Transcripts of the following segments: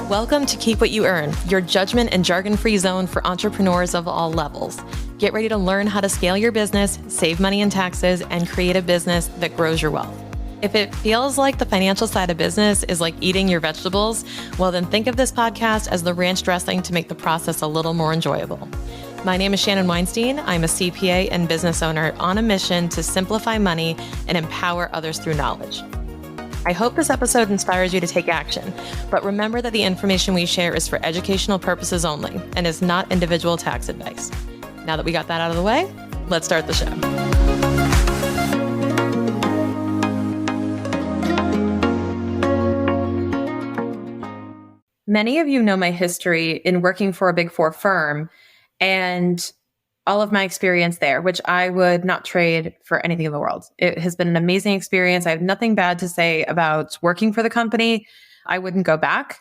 Welcome to Keep What You Earn, your judgment and jargon-free zone for entrepreneurs of all levels. Get ready to learn how to scale your business, save money in taxes, and create a business that grows your wealth. If it feels like the financial side of business is like eating your vegetables, well then think of this podcast as the ranch dressing to make the process a little more enjoyable. My name is Shannon Weinstein. I'm a CPA and business owner on a mission to simplify money and empower others through knowledge. I hope this episode inspires you to take action, but remember that the information we share is for educational purposes only and is not individual tax advice. Now that we got that out of the way, let's start the show. Many of you know my history in working for a Big Four firm and all of my experience there, which I would not trade for anything in the world. It has been an amazing experience. I have nothing bad to say about working for the company. I wouldn't go back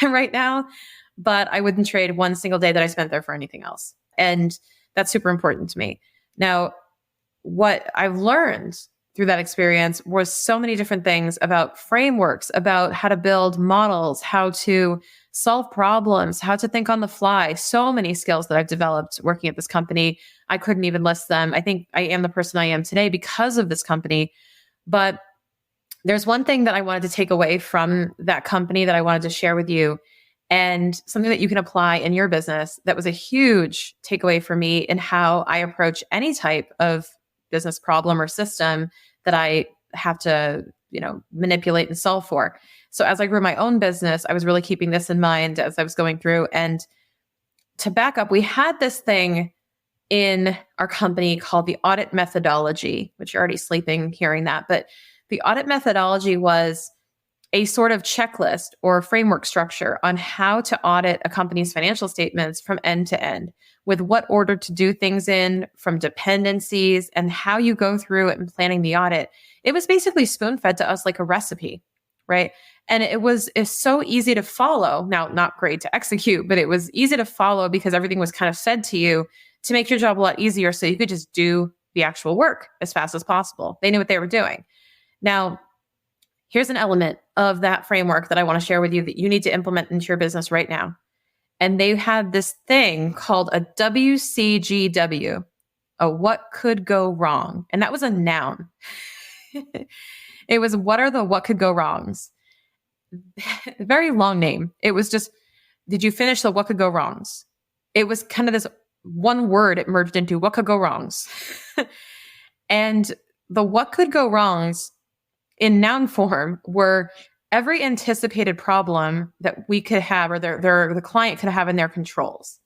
right now, but I wouldn't trade one single day that I spent there for anything else. And that's super important to me. Now, what I've learned through that experience was so many different things about frameworks, about how to build models, how to solve problems, how to think on the fly. So many skills that I've developed working at this company. I couldn't even list them. I think I am the person I am today because of this company. But there's one thing that I wanted to take away from that company that I wanted to share with you, and something that you can apply in your business that was a huge takeaway for me in how I approach any type of business problem or system that I have to, manipulate and solve for. So as I grew my own business, I was really keeping this in mind as I was going through. And to back up, we had this thing in our company called the audit methodology, which you're already sleeping hearing that. But the audit methodology was a sort of checklist or framework structure on how to audit a company's financial statements from end to end, with what order to do things in, from dependencies, and how you go through it and planning the audit. It was basically spoon-fed to us like a recipe, right? And it's so easy to follow. Now, not great to execute, but it was easy to follow because everything was kind of said to you to make your job a lot easier so you could just do the actual work as fast as possible. They knew what they were doing. Now, here's an element of that framework that I want to share with you that you need to implement into your business right now. And they had this thing called a WCGW, a what could go wrong. And that was a noun. It was what are the what could go wrongs. Very long name. It was just, did you finish the what could go wrongs? It was kind of this one word it merged into what could go wrongs. And the what could go wrongs in noun form were every anticipated problem that we could have or the client could have in their controls.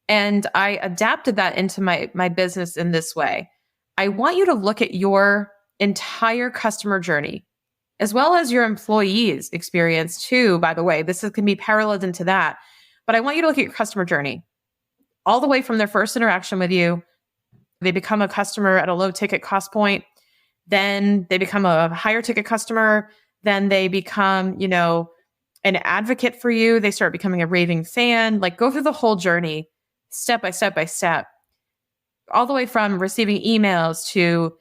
And I adapted that into my business in this way. I want you to look at your entire customer journey, as well as your employees' experience too, by the way. Can be paralleled into that. But I want you to look at your customer journey all the way from their first interaction with you. They become a customer at a low ticket cost point. Then they become a higher ticket customer. Then they become, an advocate for you. They start becoming a raving fan. Like, go through the whole journey step by step by step, all the way from receiving emails to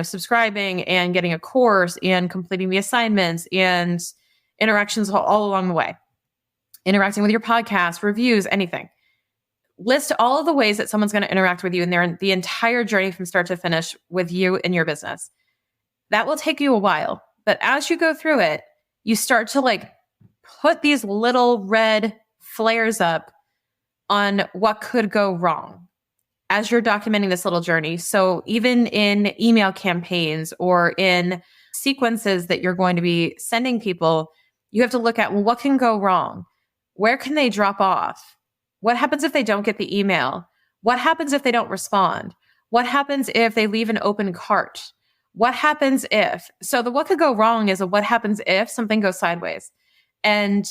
subscribing and getting a course and completing the assignments and interactions all along the way, interacting with your podcast, reviews, anything. List all of the ways that someone's going to interact with you in the entire journey from start to finish with you and your business. That will take you a while, but as you go through it, you start to put these little red flares up on what could go wrong as you're documenting this little journey. So even in email campaigns or in sequences that you're going to be sending people, you have to look at, well, what can go wrong? Where can they drop off? What happens if they don't get the email? What happens if they don't respond? What happens if they leave an open cart? What happens if? So the what could go wrong is a what happens if something goes sideways. And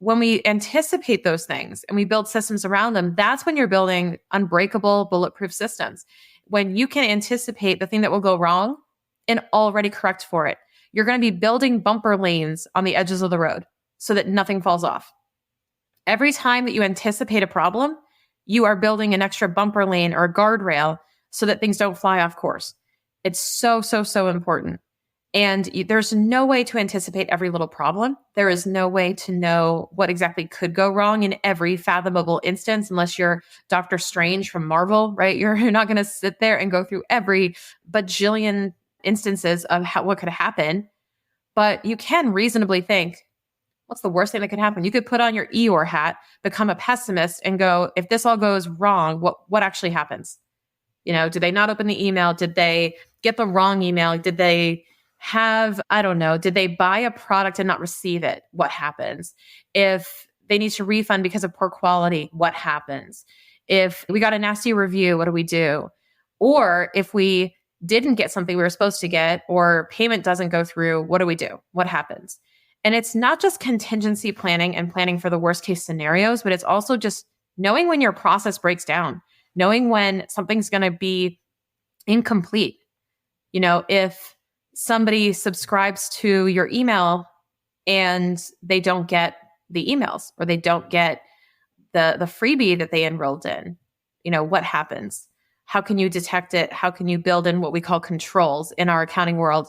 when we anticipate those things and we build systems around them, that's when you're building unbreakable, bulletproof systems. When you can anticipate the thing that will go wrong and already correct for it, you're going to be building bumper lanes on the edges of the road so that nothing falls off. Every time that you anticipate a problem, you are building an extra bumper lane or a guardrail so that things don't fly off course. It's so, so, so important. And there's no way to anticipate every little problem. There is no way to know what exactly could go wrong in every fathomable instance, unless you're Doctor Strange from Marvel, right? You're not going to sit there and go through every bajillion instances of what could happen. But you can reasonably think, what's the worst thing that could happen? You could put on your Eeyore hat, become a pessimist, and go, if this all goes wrong, what actually happens? Did they not open the email? Did they get the wrong email? Did they have, I don't know, did they buy a product and not receive it? What happens? If they need to refund because of poor quality, what happens? If we got a nasty review, what do we do? Or if we didn't get something we were supposed to get, or payment doesn't go through, what do we do? What happens? And it's not just contingency planning and planning for the worst case scenarios, but it's also just knowing when your process breaks down, knowing when something's going to be incomplete. If somebody subscribes to your email and they don't get the emails, or they don't get the freebie that they enrolled in, what happens? How can you detect it? How can you build in what we call controls? In our accounting world,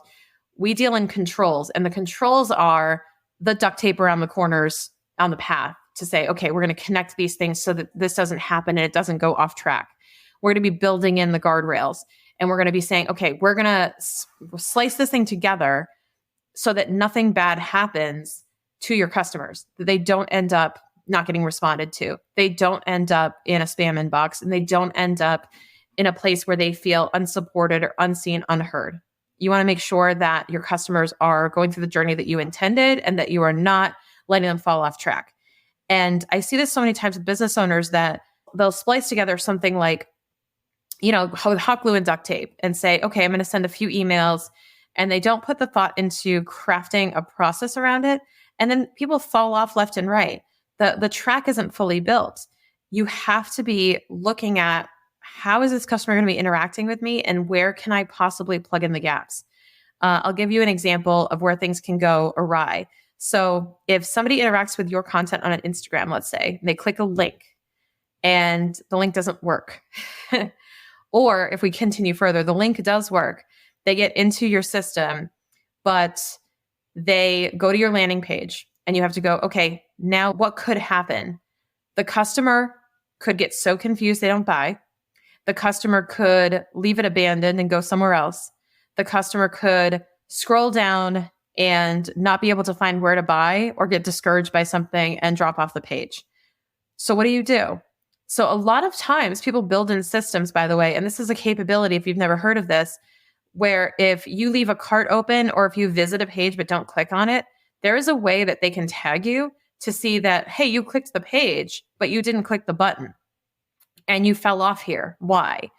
we deal in controls, and the controls are the duct tape around the corners on the path to say, okay, we're going to connect these things so that this doesn't happen and it doesn't go off track. We're going to be building in the guardrails, and we're going to be saying, okay, we're going to slice this thing together so that nothing bad happens to your customers, that they don't end up not getting responded to. They don't end up in a spam inbox, and they don't end up in a place where they feel unsupported or unseen, unheard. You want to make sure that your customers are going through the journey that you intended, and that you are not letting them fall off track. And I see this so many times with business owners that they'll splice together something like, with hot glue and duct tape, and say, okay, I'm going to send a few emails, and they don't put the thought into crafting a process around it. And then people fall off left and right. The track isn't fully built. You have to be looking at, how is this customer going to be interacting with me, and where can I possibly plug in the gaps? I'll give you an example of where things can go awry. So if somebody interacts with your content on an Instagram, let's say, they click a link and the link doesn't work. Or if we continue further, the link does work. They get into your system, but they go to your landing page, and you have to go, okay, now what could happen? The customer could get so confused they don't buy. The customer could leave it abandoned and go somewhere else. The customer could scroll down and not be able to find where to buy, or get discouraged by something and drop off the page. So what do? So a lot of times people build in systems, by the way, and this is a capability if you've never heard of this, where if you leave a cart open, or if you visit a page but don't click on it, there is a way that they can tag you to see that, hey, you clicked the page, but you didn't click the button, and you fell off here. Why?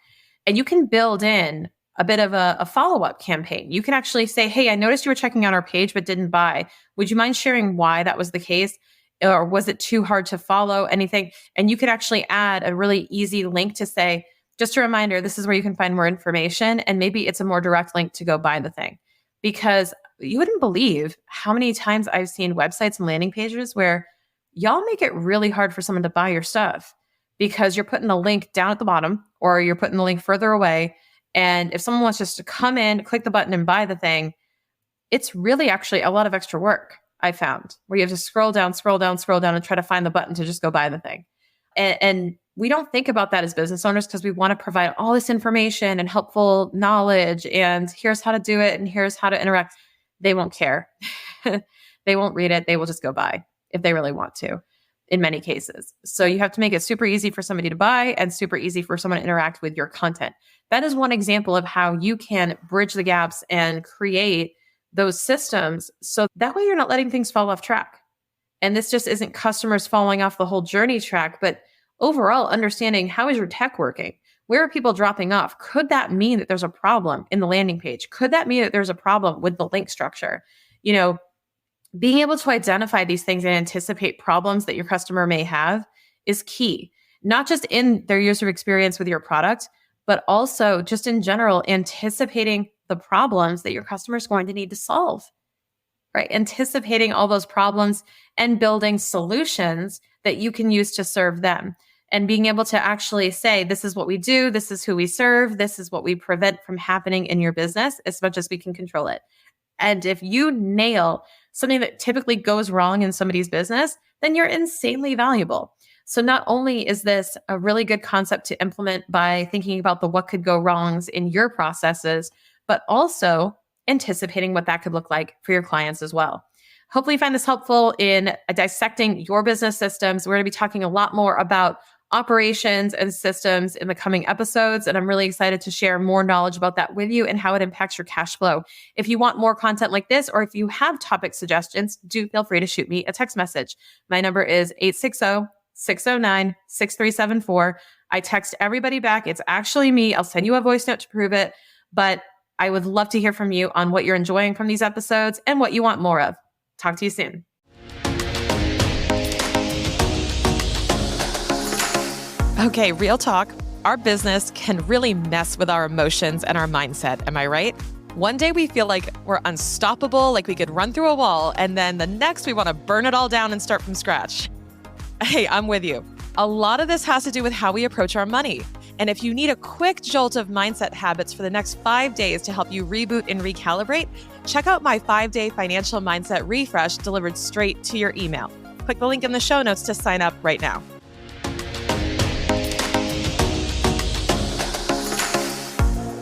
And you can build in a bit of a follow-up campaign. You can actually say, hey, I noticed you were checking out our page but didn't buy. Would you mind sharing why that was the case? Or was it too hard to follow? Anything? And you could actually add a really easy link to say, just a reminder, this is where you can find more information. And maybe it's a more direct link to go buy the thing. Because you wouldn't believe how many times I've seen websites and landing pages where y'all make it really hard for someone to buy your stuff, because you're putting the link down at the bottom, or you're putting the link further away. And if someone wants just to come in, click the button and buy the thing, it's really actually a lot of extra work, I found, where you have to scroll down and try to find the button to just go buy the thing. And we don't think about that as business owners, because we want to provide all this information and helpful knowledge, and here's how to do it, and here's how to interact. They won't care. They won't read it. They will just go buy if they really want to, in many cases. So you have to make it super easy for somebody to buy, and super easy for someone to interact with your content. That is one example of how you can bridge the gaps and create those systems, so that way you're not letting things fall off track. And this just isn't customers falling off the whole journey track, but overall understanding, how is your tech working? Where are people dropping off? Could that mean that there's a problem in the landing page? Could that mean that there's a problem with the link structure? Being able to identify these things and anticipate problems that your customer may have is key, not just in their user experience with your product, but also just in general, anticipating the problems that your customer is going to need to solve, right? Anticipating all those problems and building solutions that you can use to serve them, and being able to actually say, this is what we do, this is who we serve, this is what we prevent from happening in your business, as much as we can control it. And if you nail something that typically goes wrong in somebody's business, then you're insanely valuable. So not only is this a really good concept to implement by thinking about the what could go wrongs in your processes, but also anticipating what that could look like for your clients as well. Hopefully you find this helpful in dissecting your business systems. We're going to be talking a lot more about operations and systems in the coming episodes. And I'm really excited to share more knowledge about that with you and how it impacts your cash flow. If you want more content like this, or if you have topic suggestions, do feel free to shoot me a text message. My number is 860-609-6374. I text everybody back. It's actually me. I'll send you a voice note to prove it, but I would love to hear from you on what you're enjoying from these episodes and what you want more of. Talk to you soon. Okay, real talk. Our business can really mess with our emotions and our mindset. Am I right? One day we feel like we're unstoppable, like we could run through a wall, and then the next we want to burn it all down and start from scratch. Hey, I'm with you. A lot of this has to do with how we approach our money. And if you need a quick jolt of mindset habits for the next 5 days to help you reboot and recalibrate, check out my 5-day financial mindset refresh delivered straight to your email. Click the link in the show notes to sign up right now.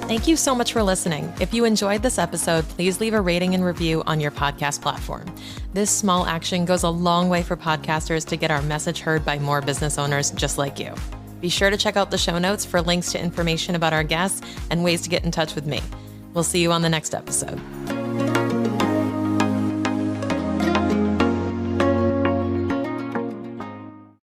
Thank you so much for listening. If you enjoyed this episode, please leave a rating and review on your podcast platform. This small action goes a long way for podcasters to get our message heard by more business owners just like you. Be sure to check out the show notes for links to information about our guests and ways to get in touch with me. We'll see you on the next episode.